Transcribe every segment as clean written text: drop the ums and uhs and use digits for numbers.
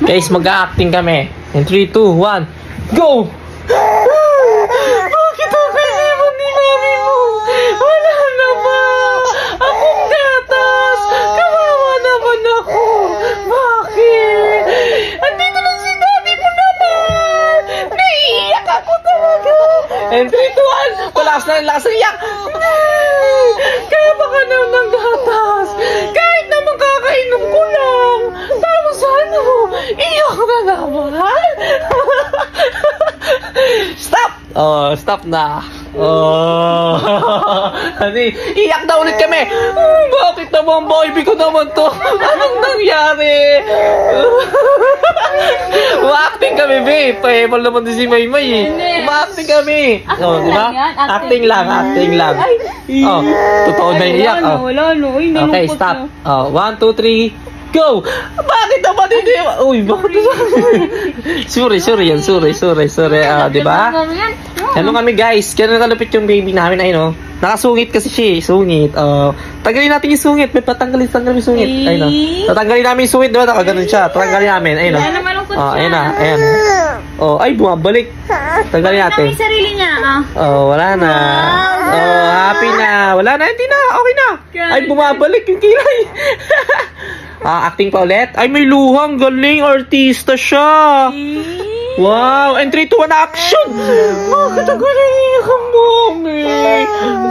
Guys, mag-acting kami. In 3, 2, 1, go! Bakit ako iniwan ni mami mo? Wala na ba? Akong gatas! Kawawa naman ako! Bakit? Andito lang si daddy mo naman! Naiiyak ako talaga! And 3, 2, 1, malakas na yung lakas ng iyak! Kaya baka naman ng gatas! Kahit naman kakainom ko lang! Tapos ano? Iyak na naman! Stop! Oh, stop na. Oh. Hani, iyak na ulit kami. Bakit naman, baby ko naman to? Anong nangyari? Ma-acting kami, babe. Pahebal naman din si Maymay eh. Ma-acting kami. Oh, di ba? Acting lang, acting lang. Oh, totoo na iyak. Oh. Okay, stop. Oh, 1, 2, 3. Go! Bakit naman hindi? Uy, bakit sorry yan. Sorry. Di ba? Ano kami guys? Kaya nakalupit yung baby namin. Ayun, oh. Nakasungit kasi siya. Sungit. Tanggalin natin yung sungit. May patanggalin yung sungit. Ayun, oh. Tatanggalin namin yung sungit. Diba? Nakaganon siya. Tatanggalin namin. Ayun, oh. Ayun na. Ayan. Oh, ay, bumabalik. Tanggalin natin. Sarili niya, oh, wala na. Oh, happy na. Wala na. Hindi na. Okay na. Ay, bumabalik yung kilay. Acting pa ulit. Ay, may luhang. Galing. Artista siya. Wow. And 3, 2, 1, action. Bakit ako naiiyak ang mami?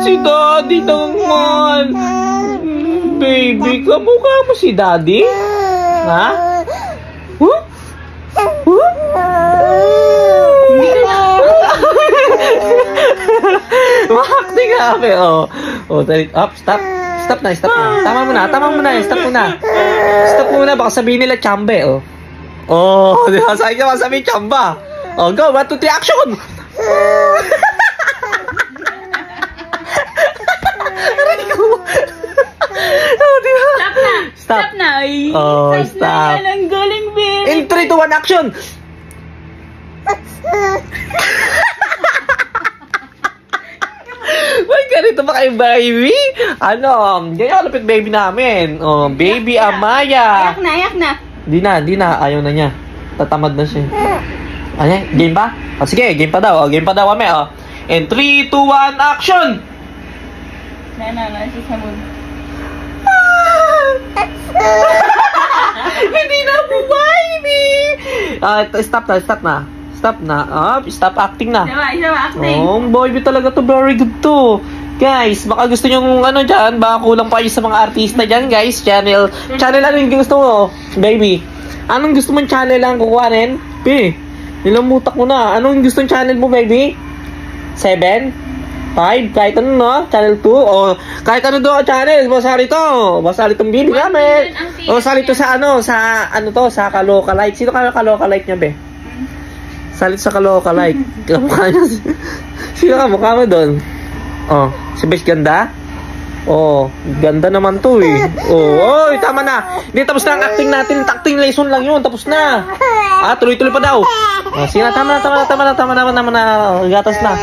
Si daddy naman. Baby, kamukha mo si daddy? Ha? Huh? Huh? Acting kami. Oh, stop. Stop na. Tama mo na. Stop muna. Baka sabihin nila chambe, oh. Oh, di ba? Sa'yo ka sabihin chamba. Oh, go. 1, 2, 3, action! Rico! Oh, di ba? Stop na. Oh, stop. Ang galing, babe. In 3, 2, 1, action! May ganito ba kayo, baby? Ano? Ganyan kalapit baby namin. Oh, baby Amaya. Iyak na. Di na. Ayaw na niya. Tatamad na siya. Ano? Game ba? Oh, sige, game pa daw. Game pa daw kami. Oh. In 3, 2, 1, action! Si Samud. Hindi na po, baby! Stop na. Stop acting na. Isa ba acting? Oh, baby talaga to. Very good to. Guys, baka gusto nyo ano dyan, baka kulang pa kayo sa mga artista dyan, guys. Channel ano yung gusto mo, baby? Anong gusto mong channel lang kukuhanin? Nilamutak mo na. Anong gusto ng channel mo, baby? 7? 5? Kahit ano, no? Channel 2? O kahit ano doon channel, basta rito ang baby namin. O basta rito sa sa Kalokalite. Sino ka Kalokalite niya, be? Salit sa Kalokalite. Kamukha niya. Sino ka? Mukha mo doon? Oh, si Bes ganda? Oh, ganda naman to eh. Oh, tama na. Hindi, tapos na ang acting natin. Acting lesson lang yun. Tapos na. Tuloy-tuloy pa daw. Oh, sige na, tama na. Gatas na.